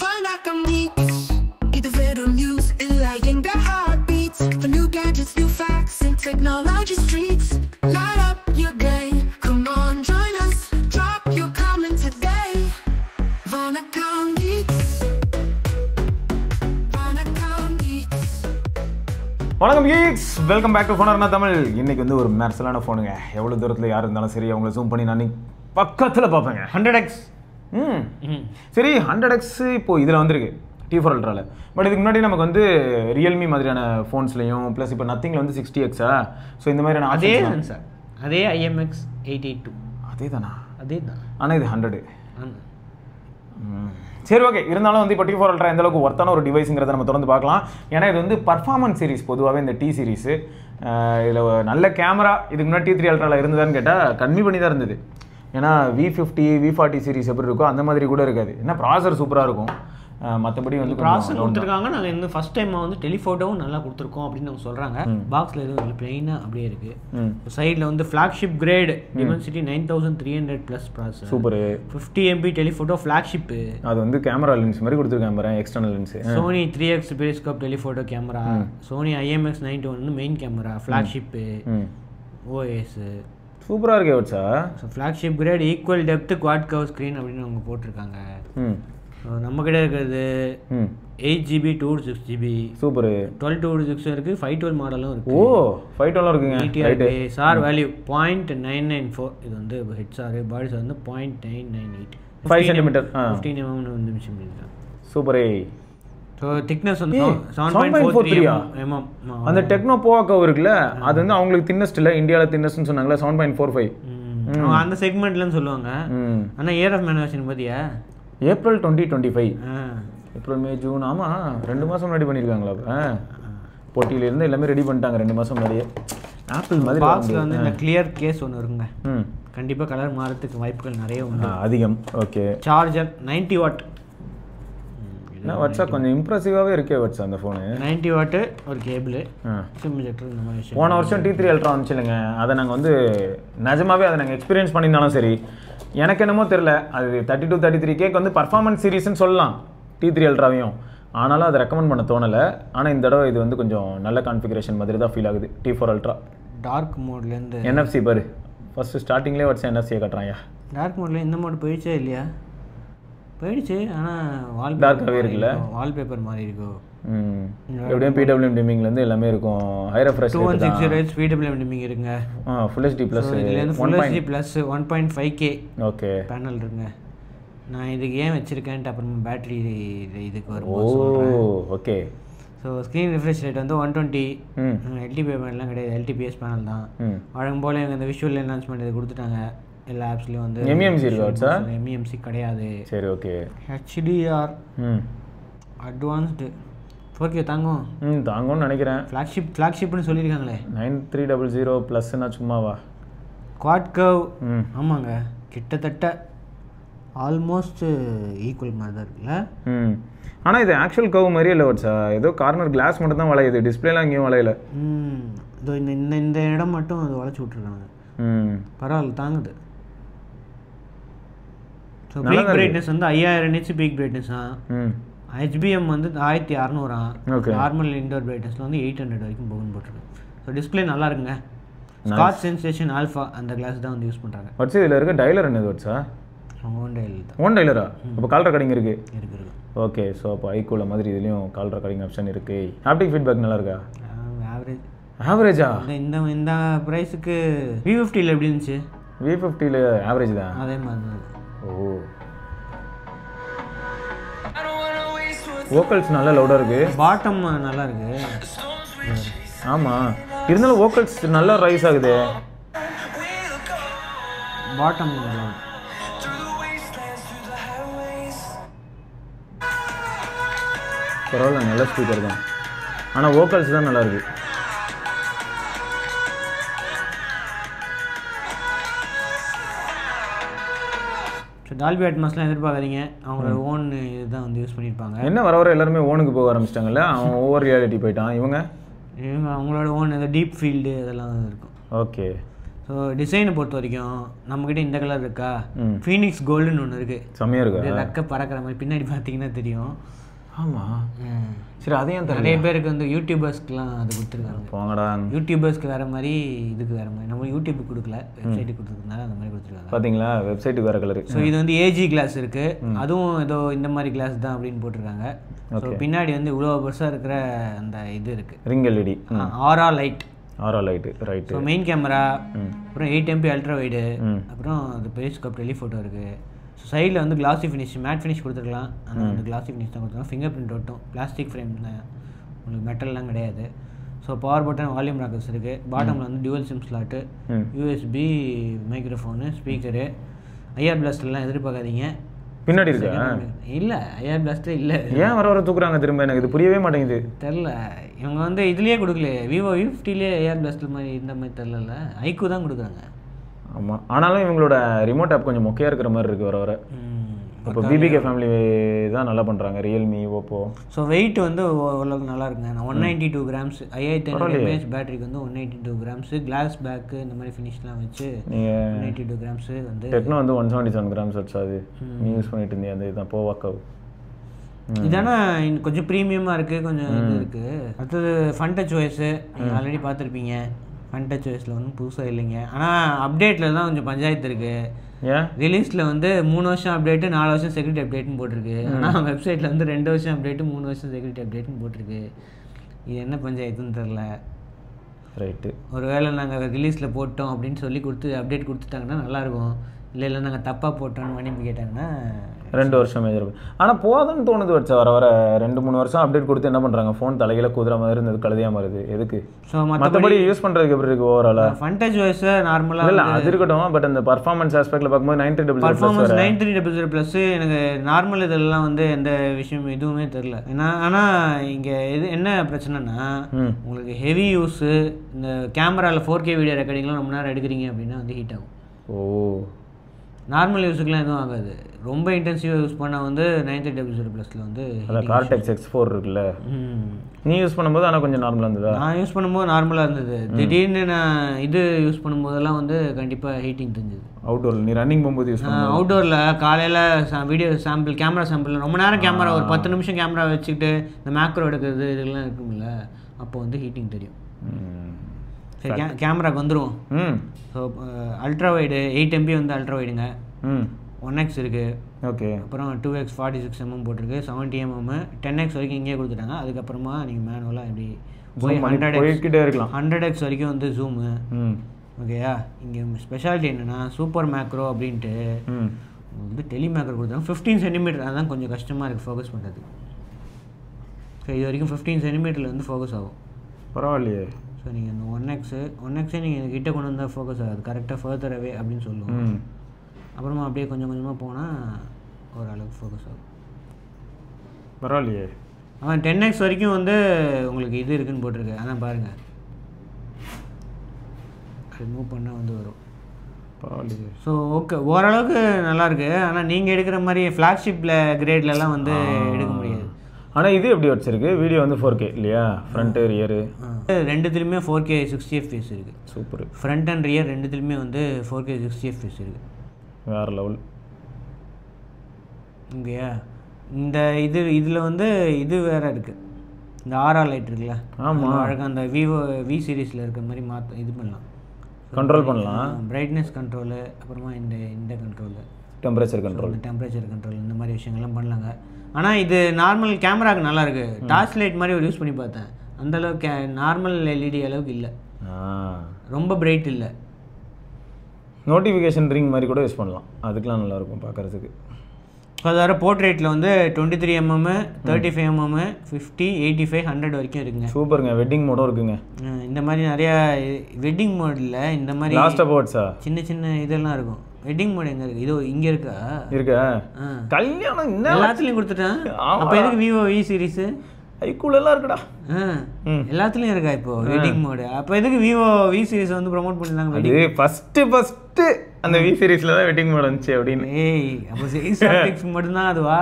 Vanakam Geeks. இது வெறும் news enlightening their heartbeats. For new gadgets, new facts, and technology streets. Light up your day. Come on, join us. Drop your comment today. Vanakam Geeks. Vanakam Geeks. வணக்கம் geeks, welcome back to ஃபோனர்னா தமிழ். இன்னைக்கு வந்து ஒரு மெர்சலான ஃபோனுங்க. எவ்வளோ தூரத்தில் யார் இருந்தாலும் சரி அவங்கள ஜூம் பண்ணி நான் பக்கத்தில் பார்ப்பேங்க. 100x. சரி, 100x இப்போ இதில் வந்திருக்கு T4 Ultraல. பட் இதுக்கு முன்னாடி நமக்கு வந்து ரியல்மி மாதிரியான ஃபோன்ஸ்லையும் ப்ளஸ் இப்போ நத்திங்கில் வந்து 60Xா. ஸோ இந்த மாதிரியான அதே தான் சார், அதே IMX 882 அதே தானா? அதே தான், ஆனால் இது 100. சரி, ஓகே. இருந்தாலும் வந்து இப்போ T4 Ultra எந்த அளவுக்கு ஒர்த்தான ஒரு டிவைஸுங்கிறத நம்ம தொடர்ந்து பார்க்கலாம். ஏன்னா இது வந்து பர்ஃபார்மன்ஸ் சீரிஸ், பொதுவாகவே இந்த T சீரிஸு. இதில் நல்ல கேமரா இதுக்கு முன்னாடி T3 Ultraல இருந்ததான்னு கேட்டால் கம்மி பண்ணி தான் இருந்தது. ஏன்னா V50 V40 சீரிஸ் எப்படி இருக்கோ அந்த மாதிரி கூட இருக்காது. ஏன்னா ப்ராசர் சூப்பராக இருக்கும், மற்றபடி வந்து ப்ராசர் கொடுத்துருக்காங்க. நாங்கள் இந்த ஃபஸ்ட் டைம் வந்து டெலிஃபோட்டோவும் நல்லா கொடுத்துருக்கோம் அப்படின்னு அவங்க சொல்கிறாங்க. பாக்ஸில் எதுவும் இல்லை, பிளெயினாக அப்படியே இருக்குது. சைடில் வந்து ஃப்ளாக்ஷிப் கிரேட் டிமென்சிட்டி 9300+ ப்ராசர், சூப்பர் 50 MB டெலிஃபோட்டோ ஃப்ளாக்ஷிப்பு. அது வந்து கேமரா லென்ஸ் மாதிரி கொடுத்துருக்காங்க பாரு, external lens. Sony 3x periscope telephoto camera, Sony IMX 91 வந்து மெயின் கேமரா, ஃப்ளாக்ஷிப்பு, OS சூப்பராக இருக்கே வச்சா. So flagship grade equal depth quad curve screen அப்படின்னு அவங்க போட்டிருக்காங்க. நம்ம கிட்ட இருக்கிறது 8GB 256GB, சூப்பர் 12/256 இருக்குது, 512 மாடலும் இருக்குது. ஓ, 512 இருக்குங்க. Sir value 0.994. இது வந்து ஹெட் சார், பாடி சார் வந்து 0.998, 5 cm 15 mm வந்து நிமிஷம். சூப்பரே. ஸோ திக்னஸ் வந்து 7.43 mm. அந்த டெக்னோ போவா கவ் இருக்குல்ல, அது வந்து அவங்களுக்கு தின்னஸ்ட் இல்லை, இந்தியாவில் தின்னஸ்ட்னு சொன்னாங்களே 7.45. அந்த செக்மெண்ட்லன்னு சொல்லுவாங்க. ஆனால் இயர் ஆஃப் மேனுஃபேக்சரிங் பார்த்தியா? ஏப்ரல் 2025. April May June. ஆமாம், 2 மாதம் முன்னாடி பண்ணியிருக்காங்களா? போட்டியிலேருந்து எல்லாமே ரெடி பண்ணிட்டாங்க 2 மாதம் முன்னாடியே. ஆப்பிள் மாதிரி பாக்ஸில் வந்து இந்த கிளியர் கேஸ் ஒன்று இருக்குங்க. கண்டிப்பாக கலர் மாறத்துக்கு வாய்ப்புகள் நிறைய உண்டு, அதிகம். ஓகே. Charger 90 what. என்ன வாட்ஸா, கொஞ்சம் இம்ப்ரெசிவாகவே இருக்கே வாட்ஸா அந்த ஃபோனு. 90 வாட்டு ஒரு கேபிள், சிம் இன்ஜெக்டர், இந்த மாதிரி விஷயம். போன வருஷம் T3 Ultra வந்துச்சு இல்லைங்க, அதை நாங்கள் வந்து நிஜமாகவே அதை நாங்கள் எக்ஸ்பீரியன்ஸ் பண்ணியிருந்தாலும் சரி, எனக்கு என்னமோ தெரில, அது 32 33K வந்து பர்ஃபார்மன்ஸ் சீரிஸ்ன்னு சொல்லலாம் T3 Ultraவையும். ஆனாலும் அதை ரெக்கமெண்ட் பண்ண தோணலை. ஆனால் இந்த தடவை இது வந்து கொஞ்சம் நல்ல கான்ஃபிகரேஷன் மாதிரி தான் ஃபீல் ஆகுது. T4 Ultra டார்க் மோட்லேருந்து NFC பாரு, ஃபஸ்ட்டு ஸ்டார்டிங்லேயே வச்சு NFC காட்டுறாங்க. டார்க் மோடில் இந்த மோட் போயிடுச்சா இல்லையா? போயிடுச்சு. ஆனால் டார்க்காகவே இருக்குல்ல, வால்பேப்பர் மாதிரி இருக்கும். எப்படியும் PWM டிமிங்லேருந்து எல்லாமே இருக்கும். High refresh 2160 Hz PWM dimming இருக்குங்க. ஃபுல் HD ப்ளஸ், இதுலேருந்து full HD plus 1.5K okay panel இருக்குங்க. நான் இதுக்கு ஏன் வச்சுருக்கேன்ட்டு அப்புறமா பேட்டரி இதுக்கு வரும். Okay. So screen refresh rate வந்து 120. LTP பேனல்லாம் கிடையாது, LTPS பேனல் தான். வழங்கும் போல் எங்கள் இந்த விஷுவல் என்ஹான்ஸ்மெண்ட் இது கொடுத்துட்டாங்க. எல்லா ஆப்ஸ்லேயும் வந்து MEMC இருக்கா சார்? MEMC கிடையாது. சரி, ஓகே. HDR அட்வான்ஸ்டு 4K தாங்கும். தாங்கும்னு நினைக்கிறேன். ஃப்ளாக்ஷிப்னு சொல்லியிருக்காங்களே. 9300 ப்ளஸ்னா சும்மாவா? Quad curve. ஆமாங்க, கிட்டத்தட்ட ஆல்மோஸ்ட் ஈக்குவல் மாதிரி தான் இருக்குல்ல. ஆனால் இது ஆக்சுவல் கர்வ் மாதிரியே இல்லை வாட்ஸா, ஏதோ கார்னர் கிளாஸ் மட்டும் தான் வளையுது, டிஸ்பிளேலாம் எங்கேயும் வளையல. இதோ இந்த இடம் மட்டும் அது வளைச்சி விட்ருக்காங்க. பரவாயில்ல, தாங்குது. ஸோ பீக் பிரைட்னஸ் வந்து 5000 nits பீக் பிரைட்னஸ் தான். HBM வந்து 1600. நார்மல் இன்டோர் பிரைட்னஸில் வந்து 800 வரைக்கும் போகுன்னு போட்டிருக்கு. ஸோ டிஸ்பிளே நல்லா இருக்குங்க. ஸ்காட்ச் சென்சேஷன் ஆல்ஃபா அந்த கிளாஸ் தான் வந்து யூஸ் பண்ணுறாங்க. வாட்ஸ் இதில் இருக்க டைலர் என்னது வாட்ஸா? ஓன் டைலர் தான். ஓன் டைலரா? இப்போ கால் ரெக்கார்டிங் இருக்குது. இருக்குது. ஓகே. ஸோ அப்போ ஐக்கூல மாதிரி இதுலேயும் கால் ரெக்கார்டிங் ஆப்ஷன் இருக்குது. ஹாப்டிக் ஃபீட்பேக் நல்லா இருக்கா? ஆவரேஜ். ஆவரேஜா? இந்த ப்ரைஸுக்கு V50ல எப்படி இருந்துச்சு? V50ல ஆவரேஜ் தான், அதே மாதிரி தான். ஓ, வோக்கல்ஸ் நல்லா லவுடாக இருக்குது, பாட்டம் நல்லா இருக்கு. ஆமாம், இருந்தாலும் வோக்கல்ஸ் நல்லா ரைஸ் ஆகுது. பாட்டம் நல்லா பரவாயில்ல, நல்ல ஸ்பீக்கர் தான். ஆனால் வோக்கல்ஸ் தான் நல்லா இருக்குது. டால்பி அட்மாஸ்லாம் எதிர்பார்க்காதீங்க, அவங்களோட ஓன் இதுதான் வந்து யூஸ் பண்ணியிருப்பாங்க. என்ன வர வர எல்லாருமே ஓனுக்கு போக ஆரம்பிச்சிட்டாங்கல்ல, அவன் ஓவர் ரியாலிட்டி போயிட்டான். இவங்க அவங்களோட ஓன் டீப் ஃபீல்டு அதெல்லாம் இருக்கும். ஓகே. ஸோ டிசைனை பொறுத்த வரைக்கும் நம்மக்கிட்ட இந்த கலர் இருக்கா, ஃபீனிக்ஸ் கோல்டுன்னு ஒன்று இருக்குது, செம்மையாக இருக்கு, ரெக்க பறக்கிற மாதிரி பின்னாடி பார்த்தீங்கன்னா தெரியும். ஆமாம் சரி, அதையும் நிறைய பேருக்கு வந்து யூடியூபர்ஸ்க்குலாம் அது கொடுத்துருக்காங்க. போங்கடா, யூடியூபர்ஸ்க்கு வேறு மாதிரி இதுக்கு வேறு மாதிரி, நம்ம யூடியூபுக்கு கொடுக்கல, வெப்சைட்டுக்கு கொடுத்துருக்கனால அந்த மாதிரி கொடுத்துருக்காங்க. பார்த்தீங்களா, வெப்சைட்டுக்கு வேறு கலர். ஸோ இது வந்து ஏஜி கிளாஸ் இருக்குது, அதுவும் ஏதோ இந்த மாதிரி கிளாஸ் தான் அப்படின்னு போட்டிருக்காங்க. ஸோ பின்னாடி வந்து இவ்வளோ பெருசாக இருக்கிற அந்த இது இருக்குது, ரிங் எல்இடி ஆரா light, right. So main camera, அப்புறம் 8 MP அல்ட்ரா வைடு, அப்புறம் அது பெரிஸ்கோப் டெலிஃபோட்டோ இருக்குது. ஸோ சைடில் வந்து கிளாஸி ஃபினிஷ், மேட் ஃபினிஷ் கொடுத்துருக்கலாம், ஆனால் வந்து கிளாஸி ஃபினிஷ் தான் கொடுத்துருக்காங்க. ஃபிங்கர் பிரிண்ட் ஒட்டும், பிளாஸ்டிக் ஃப்ரேம் தான், உங்களுக்கு மெட்டல்லாம் கிடையாது. So power button, volume rockers இருக்குது. பாட்டமில் வந்து dual SIM slot, USB microphone, speaker. IR பிளாஸ்டர்லாம் எதிர்பார்க்காதீங்க, பின்னாடி இருக்கா? இல்லை, ஐஆர் பிளாஸ்டர் இல்லை. ஏன் வர தூக்குறாங்க திரும்ப? எனக்கு இது புரியவே மாட்டேங்குது. தெரில, இவங்க வந்து இதுலேயே கொடுக்கல, விவோ V50லேயே ஐஆர் பிளாஸ்டர் மாதிரி இந்த மாதிரி தெரில, ஐக்கு தான் கொடுக்குறாங்க. ஆமாம், ஆனாலும் இவங்களோட ரிமோட் ஆப் கொஞ்சம் மொக்கையாக இருக்கிற மாதிரி இருக்குது வர வர. இப்போ பிபிகே ஃபேமிலி தான் நல்லா பண்ணுறாங்க, ரியல்மி, ஓப்போ. ஸோ வெயிட் வந்து ஓரளவுக்கு நல்லா இருக்குங்க. 192 grams, 5500 mAh பேட்டரிக்கு வந்து 192 grams, கிளாஸ் பேக்கு இந்த மாதிரி ஃபினிஷ்லாம் வச்சு 192 grams வந்து. டெக்னோ வந்து 177 grams வச்சு அது நீ யூஸ் பண்ணிட்டு இருந்தேன், அந்த இதுதான் போவாக்கவு. இதானா கொஞ்சம் ப்ரீமியமாக இருக்குது, கொஞ்சம் இது இருக்குது. அடுத்தது ஃபன் டச் ஓஎஸ், நீங்கள் ஆல்ரெடி பார்த்துருப்பீங்க. ஃபன் டச் ஓஎஸில் ஒன்றும் புதுசாக இல்லைங்க, ஆனால் அப்டேட்டில் தான் கொஞ்சம் பஞ்சாயத்து இருக்குது. ஏன் ரிலீஸில் வந்து 3 வருஷம் அப்டேட்டு, 4 வருஷம் செக்யூரிட்டி அப்டேட்னு போட்டிருக்கு. ஆனால் வெப்சைட்டில் வந்து 2 வருஷம் அப்டேட்டு, 3 வருஷம் செக்யூரிட்டி அப்டேட்னு போட்டிருக்கு. இது என்ன பஞ்சாயத்துன்னு தெரில. ரைட்டு, ஒரு வேளை நாங்கள் ரிலீஸில் போட்டோம் அப்படின்னு சொல்லி அப்டேட் கொடுத்துட்டாங்கன்னா நல்லாயிருக்கும். இல்லை நாங்கள் தப்பாக போட்டோன்னு மன்னிப்பு கேட்டாங்கன்னா 2 வருஷம் மேஜர். ஆனால் போதும்னு தோணுது வச்சா, வர வர 2-3 வருஷம் அப்டேட் கொடுத்து என்ன பண்ணுறாங்க, ஃபோன் தலையில குதிரை மாதிரி இருந்தது, கழுதியாக மாறுது, எதுக்கு? ஸோ மற்றபடி யூஸ் பண்ணுறதுக்கு எப்படி இருக்குது ஓவராலாக? ஃபன் டச் ஓஎஸ் நார்மலாக இல்லை அது இருக்கட்டும், பட் அந்த பர்ஃபார்மன்ஸ் ஆஸ்பெக்டில் பார்க்கும்போது 9300+ எனக்கு நார்மல் இதெல்லாம் வந்து எந்த விஷயம் எதுவுமே தெரில. ஏன்னா ஆனால் இங்கே என்ன பிரச்சனைனா, உங்களுக்கு ஹெவி யூஸு, இந்த கேமராவில் 4K வீடியோ ரெக்கார்டிங்லாம் ரொம்ப நேரம் எடுக்கிறீங்க அப்படின்னா வந்து ஹீட் ஆகும். ஓ, நார்மல் யூஸுக்குலாம் எதுவும் ஆகாது. ரொம்ப இன்டென்சிவாக யூஸ் பண்ணால் வந்து 9300+ல வந்து அதான் கார்டெக்ஸ் X4 இருக்குல்ல, நீ யூஸ் பண்ணும்போது ஆனால் கொஞ்சம் நார்மலாக இருந்ததா? நான் யூஸ் பண்ணும்போது நார்மலாக இருந்தது. திடீர்னு நான் இது யூஸ் பண்ணும்போதெல்லாம் வந்து கண்டிப்பாக ஹீட்டிங் தெரிஞ்சது. அவுட்டோரில் நீ ரன்னிங் போகும்போது யூஸ் பண்ண? அவுட்டோரில் காலையில் வீடியோ சாம்பிள், கேமரா சாம்பிள், ரொம்ப நேரம் கேமரா, ஒரு 10 நிமிஷம் கேமரா வச்சுக்கிட்டு இந்த மேக்ரோ எடுக்கிறது இதெல்லாம் இருக்கும்ல, அப்போ வந்து ஹீட்டிங் தெரியும். சரி, கேமராக்கு வந்துடும். ஸோ அல்ட்ரா வைடு 8 MP வந்து அல்ட்ரா வைடுங்க. 1x இருக்குது. ஓகே, அப்புறம் 2x 46 mm போட்டிருக்கு, 70 mm, 10x வரைக்கும் இங்கேயே கொடுத்துட்டாங்க. அதுக்கப்புறமா நீங்கள் மேனுவலாக எப்படி போய் 100x வரைக்கும் வந்து ஜூமு. ஓகேயா, இங்கே ஸ்பெஷாலிட்டி என்னென்னா சூப்பர் மேக்ரோ அப்படின்ட்டு வந்து டெலி மேக்ரோ கொடுத்தாங்க. 15 cm, அதுதான் கொஞ்சம் கஷ்டமாக இருக்குது ஃபோக்கஸ் பண்ணுறதுக்கு. ஸோ இது வரைக்கும் 15 cm வந்து ஃபோக்கஸ் ஆகும். பரவாயில்லையே. ஸோ நீங்கள் இந்த 1xே நீங்கள் கிட்டே கொண்டு வந்தால் ஃபோக்கஸ் ஆகாது, கரெக்டாக ஃபர்தர் அவே அப்படின்னு சொல்லுவோம். அப்புறமா அப்படியே கொஞ்சம் கொஞ்சமாக போனால் ஓரளவுக்கு ஃபோக்கஸ் ஆகும். பரவாயில்லையே. அவன் 10x வரைக்கும் வந்து உங்களுக்கு இது இருக்குதுன்னு போட்டிருக்கு, அதான் பாருங்கள், அது மூவ் பண்ணால் வந்து வரும். பரவாயில்லையே. ஸோ ஓகே, ஓரளவுக்கு நல்லாயிருக்கு. ஆனால் நீங்கள் எடுக்கிற மாதிரி ஃப்ளாக்ஷிப்பில் கிரேட்லலாம் வந்து எடுக்க முடியாது. ஆனால் இது எப்படி வச்சிருக்கு, வீடியோ வந்து 4K இல்லையா, ஃப்ரண்ட்டு ரியரு ரெண்டுத்துலேயுமே 4K 60 FPS இருக்குது. சூப்பர். ஃப்ரண்ட் அண்ட் ரியர் ரெண்டுத்துலேயுமே வந்து 4K 60 FPS இருக்குது. வேறு லெவல். ஓகேயா, இந்த இதில் வந்து இது வேறு இருக்குது, இந்த ஆரா லைட் இருக்குல்ல. ஆமாம், அழகாக அந்த வி சீரீஸில் இருக்கிற மாதிரி இது பண்ணலாம், கண்ட்ரோல் பண்ணலாம். பிரைட்னஸ் கண்ட்ரோலு, அப்புறமா இந்த கண்ட்ரோலு, டெம்பரேச்சர் கண்ட்ரோல், இந்த மாதிரி விஷயங்கள்லாம் பண்ணலாங்க. ஆனால் இது நார்மல் கேமராவுக்கு நல்லாயிருக்கு. டார்ச் லைட் மாதிரி ஒரு யூஸ் பண்ணி பார்த்தேன், அந்தளவுக்கு நார்மல் LED அளவுக்கு இல்லை, ரொம்ப பிரைட் இல்லை. நோட்டிஃபிகேஷன் ரிங் மாதிரி கூட யூஸ் பண்ணலாம், அதுக்கெலாம் நல்லாயிருக்கும் பார்க்குறதுக்கு. ஸோ அது வேறு போர்ட்ரேட்டில் வந்து 23 mm, 35 mm, 50, 85, 100 வரைக்கும் இருக்குங்க. சூப்பருங்க. வெட்டிங் மோடும் இருக்குங்க. இந்த மாதிரி நிறையா வெட்டிங் மோடில் இந்த மாதிரி லாஸ்ட் அபவுட்ஸா சின்ன சின்ன இதெல்லாம் இருக்கும். வெட்டிங் மோட் எங்கே இருக்குது? இதோ இங்கே இருக்கா? கல்யாணம் எல்லாத்துலேயும் கொடுத்துட்டேன். அப்போ எதுக்கு விவோ வி சீரீஸு ஐக்கூலெல்லாம் இருக்குடா, எல்லாத்துலேயும் இருக்கா இப்போ வெட்டிங் மோடு? அப்போ எதுக்கு விவோ வி சீரீஸ் வந்து ப்ரொமோட் பண்ணிருந்தாங்க? அது ஃபஸ்ட்டு அந்த வி சீரீஸில் தான் வெட்டிங் மோட் வந்துச்சு அப்படின்னு. அப்போ சீரீஸ் மட்டும்தான் அதுவா?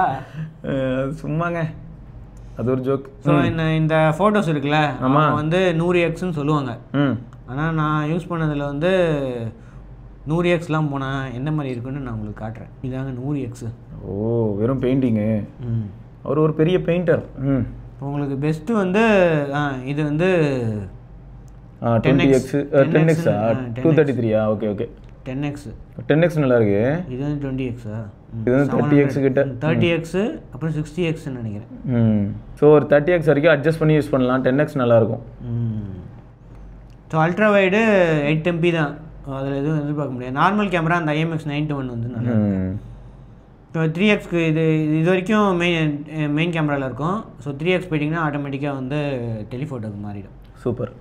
சும்மாங்க, அது ஒரு ஜோக். ஸோ இந்த ஃபோட்டோஸ் இருக்குல்ல, வந்து 100x சொல்லுவாங்க. ஆனால் நான் யூஸ் பண்ணதில் வந்து 100Xலாம் போனால் எந்த மாதிரி இருக்குன்னு நான் உங்களுக்கு காட்டுறேன். இதாங்க 100X. ஓ, வெறும் பெயிண்டிங்கு. அவர் ஒரு பெரிய பெயிண்டர். உங்களுக்கு பெஸ்ட்டு வந்து இது வந்து 20X 10X 233. Okay okay. 10X நல்லா இருக்கு. இது வந்து 20X. இது வந்து 30X கிட்ட. 30X அப்புறம் 60X நினைக்கிறேன். ஸோ ஒரு 30X வரைக்கும் அட்ஜஸ்ட் பண்ணி யூஸ் பண்ணலாம். 10X நல்லா இருக்கும். ஸோ அல்ட்ரா வைடு 8 MP தான், அதில் எதுவும் எதிர்பார்க்க முடியாது. நார்மல் கேமரா அந்த IMX921 வந்து நல்லா இருக்கும். இப்போ 3Xக்கு இது வரைக்கும் மெயின் கேமராவில் இருக்கும். ஸோ 3X போயிட்டிங்கன்னா ஆட்டோமேட்டிக்காக வந்து டெலிஃபோட்டோக்கு மாறிடும். சூப்பர்.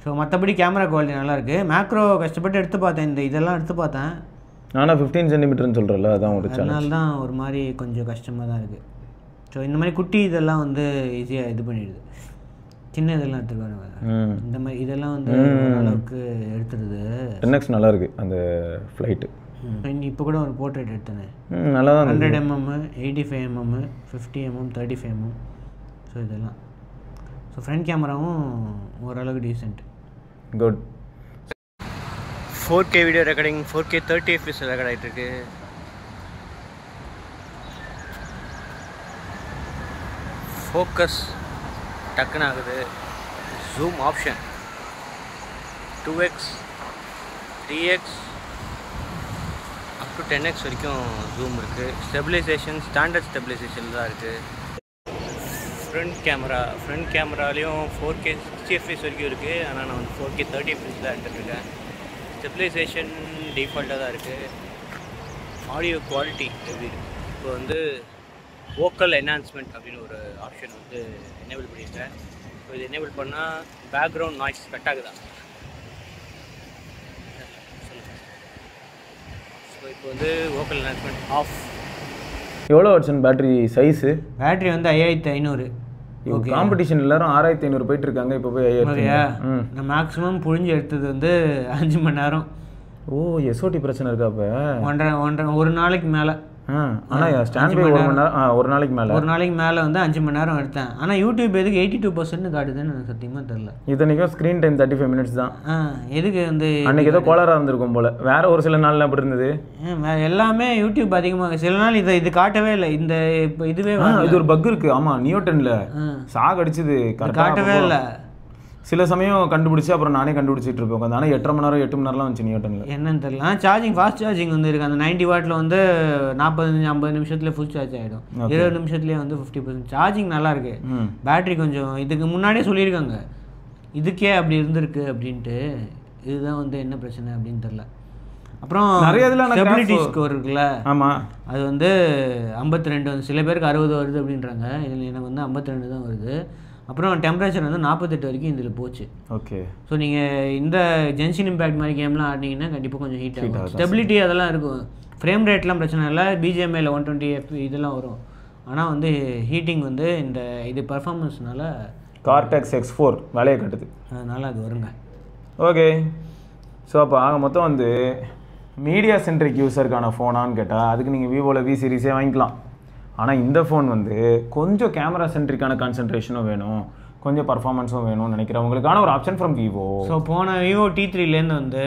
ஸோ மற்றபடி கேமரா குவாலிட்டி நல்லாயிருக்கு. மேக்ரோ கஷ்டப்பட்டு எடுத்து பார்த்தேன், இதெல்லாம் எடுத்து பார்த்தேன். ஆனால் 15 சென்டிமீட்டர்னு சொல்கிறல, அதான் ஒரு அதனால தான் ஒரு மாதிரி கொஞ்சம் கஷ்டமாக தான் இருக்குது. ஸோ இந்த மாதிரி குட்டி இதெல்லாம் வந்து ஈஸியாக இது பண்ணிடுது. சின்ன இதெல்லாம் எடுத்துருவாங்க. இந்த மாதிரி இதெல்லாம் வந்து அளவுக்கு எடுத்துருது. 10X நல்லா இருக்குது அந்த ஃப்ளைட்டு. இப்போ கூட ஒரு போர்ட்ரேட் எடுத்தேன், நல்லா தான் 100 mm 85 mm 50 mm 35 mm. So இதெல்லாம் ஸோ ஃப்ரண்ட் கேமராவும் ஓரளவுக்கு decent. Good. 4K video recording 4K 30 FPS record ஆகிட்டு இருக்கு. ஃபோக்கஸ் டக்குன்னு ஆகுது. Zoom option 2X 3X up to 10X வரைக்கும் ஜூம் இருக்குது. ஸ்டெபிலைசேஷன் ஸ்டாண்டர்ட் ஸ்டெபிலைசேஷன் தான் இருக்குது. ஃப்ரண்ட் கேமராலேயும் 4K 60 FPS வரைக்கும் இருக்குது. ஆனால் நான் வந்து 4K 30 FPS தான் எடுத்துருக்கேன். ஸ்டெபிலைசேஷன் டிஃபால்ட்டாக தான் இருக்குது. ஆடியோ குவாலிட்டி எப்படி இருக்குது? இப்போ வந்து வோக்கல் என்ஹான்ஸ்மெண்ட் அப்படின்னு ஒரு ஆப்ஷன் வந்து எனேபிள் பண்ணியிருக்கேன். இப்போ இது எனேபிள் பண்ணால் பேக்ரவுண்ட் நாய்ஸ் கட் ஆகுதா? ஸோ இப்போ வந்து வோக்கல் என்ஹான்ஸ்மெண்ட் ஆஃப். எவ்வளோ வருஷன் பேட்டரி சைஸு? பேட்டரி வந்து 5500. ஓகே. காம்படிஷன் எல்லாரும் 6500 போயிட்டு இருக்காங்க, இப்போ போய் 5000. நான் மேக்ஸிமம் புழிஞ்சு எடுத்தது வந்து 5 மணி நேரம். ஓ, SOT பிரச்சனை இருக்கா? அப்போ ஒரு நாளைக்கு மேலே. ஆனால் ஸ்டாண்ட் பை ஒரு நாளைக்கு மேலே வந்து 5 மணி நேரம் எடுத்தேன். ஆனால் யூடியூப் எதுக்கு 82% காட்டுதுன்னு எனக்கு சத்தியமாக தெரில. இத்தனைக்கும் ஸ்க்ரீன் டைம் 35 மினிட்ஸ் தான். எதுக்கு வந்து அன்றைக்கி ஏதோ கோளாறாக இருந்திருக்கும் போல். வேறு ஒரு சில நாளில் அப்படி இருந்தது. எல்லாமே யூடியூப் அதிகமாக சில நாள் இது காட்டவே இல்லை. இந்த இப்போ இதுவே இது ஒரு பக் இருக்குது. ஆமாம், நியூட்டனில் சாக் அடிச்சுது, காட்டவே இல்லை. சில சமயம் கண்டுபிடிச்சி அப்புறம் நானே கண்டுபிடிச்சிட்டு இருப்பேன் உட்காந்து. ஆனால் 8 மணி நேரம் 8 மணி நேரம்லாம் வந்துச்சு நியூட்டனில். என்னன்னு தெரியல. சார்ஜிங் ஃபாஸ்ட் சார்ஜிங் வந்து இருக்குது. அந்த 90 வாட்டில் வந்து 40-50 நிமிஷத்துல ஃபுல் சார்ஜ் ஆகிடும். 20 நிமிஷத்துலேயே வந்து 50% சார்ஜிங் நல்லா இருக்கு. பேட்டரி கொஞ்சம் இதுக்கு முன்னாடியே சொல்லியிருக்காங்க இதுக்கே அப்படி இருந்திருக்கு அப்படின்ட்டு. இதுதான் வந்து என்ன பிரச்சனை அப்படின்னு தெரில. அப்புறம் நிறைய இதில் ஸ்டெபிலிட்டி ஸ்கோர் இருக்குல்ல, ஆமாம், அது வந்து 52 வந்து சில பேருக்கு 60 வருது அப்படின்றாங்க. இதில் எனக்கு வந்து 52 தான் வருது. அப்புறம் டெம்பரேச்சர் வந்து 48 வரைக்கும் இதில் போச்சு. ஓகே. ஸோ நீங்கள் இந்த ஜென்ஷன் இம்பேக்ட் மாதிரி கேம்லாம் ஆடினீங்கன்னா கண்டிப்பாக கொஞ்சம் ஹீட் ஆகும். ஸ்டெபிலிட்டி அதெல்லாம் இருக்கும். ஃப்ரேம் ரேட்லாம் பிரச்சனை இல்லை. BGMIயில் 120 FPS இதெல்லாம் வரும். ஆனால் வந்து ஹீட்டிங் வந்து இந்த இது பர்ஃபார்மன்ஸ்னால Cortex X4 வேலையை கட்டுது, அதனால் அது வருங்க. ஓகே. ஸோ அப்போ ஆக மொத்தம் வந்து மீடியா சென்ட்ரிக் யூஸருக்கான ஃபோனான்னு கேட்டால் அதுக்கு நீங்கள் விவோவில் V சீரிஸே வாங்கிக்கலாம். ஆனால் இந்த ஃபோன் வந்து கொஞ்சம் கேமரா சென்ட்ரிக்கான கான்சன்ட்ரேஷனும் வேணும், கொஞ்சம் பர்ஃபார்மன்ஸும் வேணும்னு நினைக்கிறவங்களுக்கான ஒரு ஆப்ஷன் ஃப்ரம் விவோ. ஸோ போன விவோ T3லேருந்து வந்து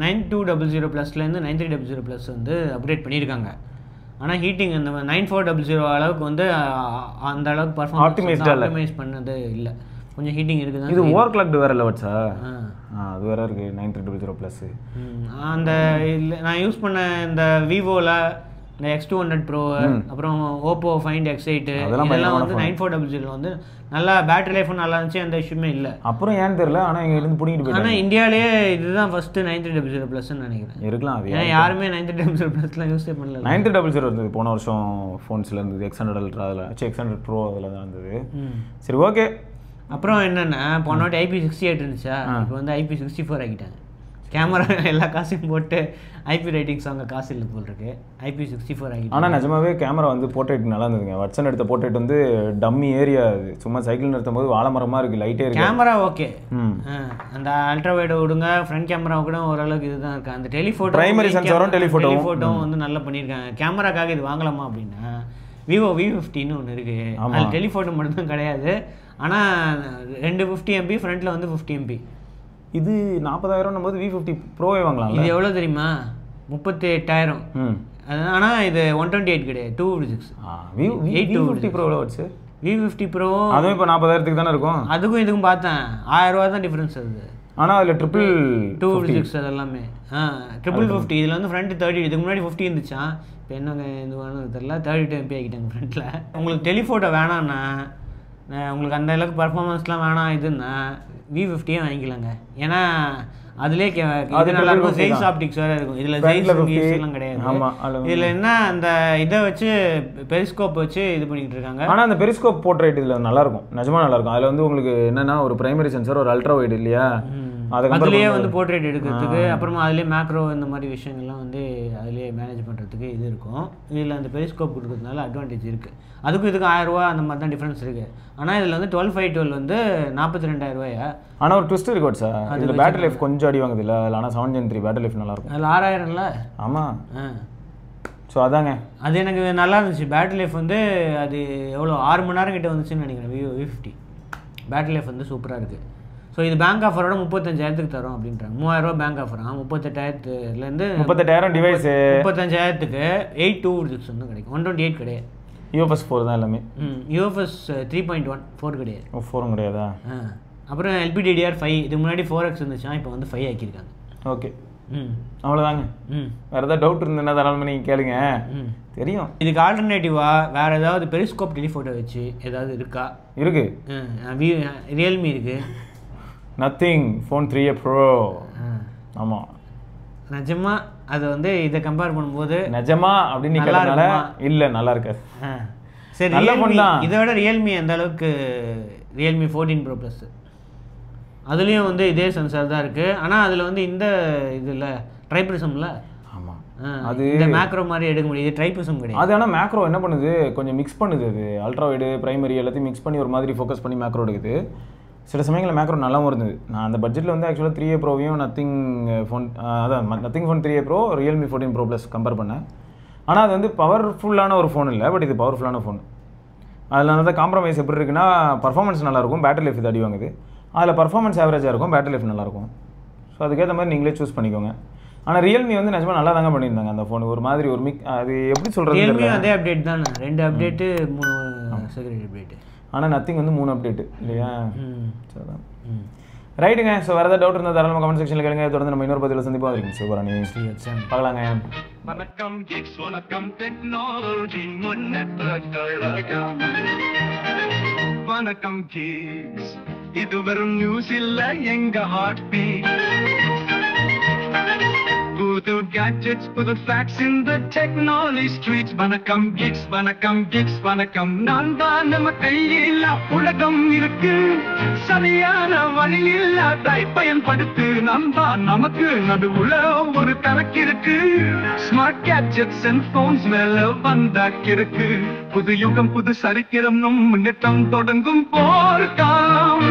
9200 ப்ளஸ்லேருந்து 9300 ப்ளஸ் வந்து அப்டேட் பண்ணியிருக்காங்க. ஆனால் ஹீட்டிங் அந்த 9400 அளவுக்கு வந்து அந்த அளவுக்கு பர்ஃபார்மன்ஸ் ஆப்டிமைஸ் பண்ணது இல்லை. கொஞ்சம் ஹீட்டிங் இருக்குது. இது ஓவர் கிளாக்டு வேறு இல்லை வச்சா? அது வேறு இருக்குது 9300 ப்ளஸ்ஸு. அந்த நான் யூஸ் பண்ண இந்த விவோவில் இந்த X200 Pro அப்புறம் Oppo Find X8 இதெல்லாம் வந்து 9400 வந்து நல்லா பேட்டரி லைஃபும் நல்லா இருந்துச்சு, அந்த இஷ்யூமே இல்லை. அப்புறம் ஏன்னு தெரியல, ஆனால் எங்கள் இருந்து பிடிக்கிட்டு போயிட்டு. ஆனால் இந்தியாவிலேயே இதுதான் ஃபஸ்ட்டு 9300 ப்ளஸ்ன்னு நினைக்கிறேன். இருக்கலாம், அது ஏன்னா யாருமே 9300 ப்ளஸ்லாம் யூஸே பண்ணல. 9300 இருந்தது போன வருஷம் ஃபோன்ஸில் இருந்தது. X100 Ultra அதில் X100 Pro அதில் தான் இருந்தது. சரி, ஓகே. அப்புறம் என்னென்னா போன வாட்டி IP68 இருந்துச்சா, இப்போ வந்து IP64 ஆகிட்டாங்க. கேமரா எல்லா காசையும் போட்டு IP ரைட்டிங்ஸ் அவங்க காசு இல்லை போல் இருக்கு. IP64 ஆகிட்டு. ஆனால் நிஜமாவே கேமரா வந்து போர்ட்ரேட் நல்லா இருந்ததுங்க. வட்சன் எடுத்த போர்ட்ரேட் வந்து டம்மி ஏரியா, அது சும்மா சைக்கிள் நிறுத்தும் போது வாழைமரமாக இருக்குது, லைட்டே இருக்குது. Camera okay. அந்த அல்ட்ரா வைடு விடுங்க, ஃப்ரண்ட் கேமரா கூட ஓரளவுக்கு இதுதான் இருக்குது. அந்த டெலிஃபோட்டோ பிரைமரி சென்சாரும் டெலிஃபோட்டோவும் வந்து நல்லா பண்ணியிருக்காங்க. கேமராக்காக இது வாங்கலாமா அப்படின்னா விவோ V50ன்னு ஒன்று இருக்குது. அது டெலிஃபோட்டோ மட்டும்தான் கிடையாது. ஆனால் 2 50 MP, ஃப்ரண்ட்டில் வந்து 50 MP. இது 40,000 போது V50 ப்ரோவே வாங்கலாம். இது எவ்வளோ தெரியுமா? 38,000. ஆனால் இது 128 கிடையாது, 256. V50 ப்ரோ எவ்வளோ வச்சு? V50 ப்ரோ அதுவும் இப்போ 40,000 தானே இருக்கும். அதுக்கும் இதுக்கும் பார்த்தேன் 1000 ரூபா தான் டிஃப்ரென்ஸ் அது. ஆனால் அதில் 256 அது எல்லாமே 50. இதில் வந்து ஃப்ரண்ட் 30, இதுக்கு முன்னாடி 50 இருந்துச்சான். இப்போ என்னங்க இது வேணும் தெரியல, 32 MP ஆகிட்டாங்க ஃப்ரண்ட்டில். உங்களுக்கு டெலிஃபோட்டோ வேணான்னா, உங்களுக்கு அந்த அளவுக்கு பர்ஃபார்மன்ஸ்லாம் வேணாம் இதுன்னா V50 வாங்கிக்கலாங்க. ஏன்னா அதுலேயே இது நல்லா இருக்கும், ஜெய்ஸ் ஆப்டிக்ஸ் வேறு இருக்கும். இதில் ஜெய்ஸ் எல்லாம் கிடையாது. இதில் என்ன அந்த இதை வச்சு பெரிஸ்கோப் வச்சு இது பண்ணிக்கிட்டு இருக்காங்க. ஆனால் அந்த பெரிஸ்கோப் போர்ட்ரேட் இதில் நல்லாயிருக்கும், நிஜமாக நல்லாயிருக்கும். அதில் வந்து உங்களுக்கு என்னென்னா ஒரு பிரைமரி சென்சர், ஒரு அல்ட்ரா வைடு இல்லையா, அதுலேயே வந்து போர்ட்ரேட் எடுக்கிறதுக்கு, அப்புறமா அதுலேயே மேக்ரோ இந்த மாதிரி விஷயங்கள்லாம் வந்து அதுலேயே மேனேஜ் பண்ணுறதுக்கு இது இருக்கும். இதில் அந்த பெரிஸ்கோப் கொடுக்கறதுனால அட்வான்டேஜ் இருக்குது. அதுக்கும் இதுக்கு 1000 ரூபா அந்த மாதிரி தான் டிஃப்ரென்ஸ் இருக்குது. ஆனால் இதில் வந்து 12/512 வந்து 42,000 ரூபாயா. ஆனால் ஒரு ட்விஸ்ட் இருக்கு சார், அதில் பேட்டரி லைஃப் கொஞ்சம் அடி வாங்குது இல்லை. அதில் ஆனால் 7 Gen 3 பேட்டரி லைஃப் நல்லாயிருக்கும். அதில் 6000 இல்லை? ஆமாம். ஸோ அதாங்க, அது எனக்கு நல்லா இருந்துச்சு. பேட்டரி லைஃப் வந்து அது எவ்வளோ 6 மணி நேரம் கிட்ட வந்துச்சுன்னு நினைக்கிறேன். V50 பேட்டரி லைஃப் வந்து சூப்பராக இருக்குது. ஸோ இது பேங்க் ஆஃபரோட 35,000 தரும் அப்படின்றாங்க. 3000 ரூபா பேங்க் ஆஃபர். 38,000 38,000 டிவைஸ் 35,000 826 வந்து கிடைக்கும். 128 கிடையாது. UFS 4 தான் எல்லாமே. UFS 3.1 4 கிடையாது. 4 கிடையாதா? அப்புறம் LPDDR5 இதுக்கு முன்னாடி 4X இருந்துச்சா, இப்போ வந்து 5 ஆக்கியிருக்காங்க. ஓகே, அவ்வளோதாங்க. வேறு ஏதாவது டவுட் இருந்ததுன்னா தாராளமாக நீங்கள் கேளுங்க, தெரியும். இதுக்கு ஆல்டர்னேட்டிவாக வேறு ஏதாவது பெரிஸ்கோப் டெலிஃபோட்டோ வச்சு ஏதாவது இருக்கா? இருக்கு, ரியல்மி இருக்குது. Nothing phone 3A Pro. ஆமாம், நிஜமா அது வந்து இதை கம்பேர் பண்ணும்போது நிஜமா அப்படின்னு கேட்டனால இல்லை, நல்லா இருக்காது. சரி, நல்ல ஃபோன் தான். இதை விட ரியல்மி அந்த அளவுக்கு ரியல்மி 14 Pro Plus அதுலேயும் வந்து இதே சென்சார் தான் இருக்குது. ஆனால் அதில் வந்து இந்த இதில் ட்ரைப்ரிசமில் அது இந்த மேக்ரோ மாதிரி எடுக்க முடியுது, ட்ரைப்ரிசம் கிடையாது. அது ஆனால் மேக்ரோ என்ன பண்ணுது, கொஞ்சம் மிக்ஸ் பண்ணுது. அது அல்ட்ரா வைடு பிரைமரி எல்லாத்தையும் மிக்ஸ் பண்ணி ஒரு மாதிரி ஃபோக்கஸ் பண்ணி மேக்ரோ எடுக்குது. சில சமயங்களில் மேக்ரோ நல்லாவும் இருந்தது. நான் அந்த பட்ஜெட்டில் வந்து ஆக்சுவலாக 3A ப்ரோவையும் நத்திங் ஃபோன், அதான் nothing phone 3A bro Realme 14 Pro Plus compare பண்ணேன். ஆனால் அது வந்து பவர்ஃபுல்லான ஒரு ஃபோன் இல்லை, பட் இது பவர்ஃபுல்லான ஃபோன். அதில் வந்து காம்ப்ரமைஸ் எப்படி இருக்குன்னா, பர்ஃபார்மன்ஸ் நல்லாயிருக்கும், பேட்டரி லைஃப் இது அடி வாங்குது. அதில் பர்ஃபார்மன்ஸ் ஆவரேஜாக இருக்கும், பேட்டரி லைஃப் நல்லாயிருக்கும். ஸோ அதுக்கேற்ற மாதிரி நீங்களே சூஸ் பண்ணிக்கோங்க. ஆனால் ரியல்மி வந்து நிஜமாக நல்லா தாங்க பண்ணியிருந்தாங்க அந்த ஃபோன். ஒரு மாதிரி ஒரு அது எப்படி சொல்கிறது, ரியல்மி அதே அப்டேட் தானே, 2 அப்டேட்டு 3 செக்யூரிட்டி அப்டேட்டு. ஆனால் நத்திங் வந்து 3 அப்டேட்டு இல்லையா? சரிதான், ரைட்டுங்க. ஸோ வேறு ஏதாவது டவுட் இருந்தால் தாராளமாக கமெண்ட் செக்ஷனில் கேளுங்க. தொடர்ந்து நம்ம இன்னொரு பதிவில் சந்திப்போம். வரைக்கும் சிவராணி பார்க்கலாங்க. வணக்கம் கிட்ஸ், வணக்கம் டெக்னாலஜி வணக்கம் கிட்ஸ், இது வெறும் நியூஸ் இல்ல, எங்க ஹார்ட் பீட். புது கேட்ஜெட்ஸ், புது facts in the technology streets. வணக்கம் கிட்ஸ், வணக்கம் கிட்ஸ், வணக்கம். நான் தான் நம்ம கையில் உலகம் இருக்கு, சரியான வழியில் அதை பயன்படுத்து. நண்பா நமக்கு நடுவுல ஒரு கணக்கு இருக்கு. ஸ்மார்ட் கேட்ஜெட்ஸ் அண்ட் போன்ஸ் மேல வந்தாக்கிருக்கு. புது யுகம், புது சரித்திரம், முன்னேற்றம் தொடங்கும் போர்க்காலம்.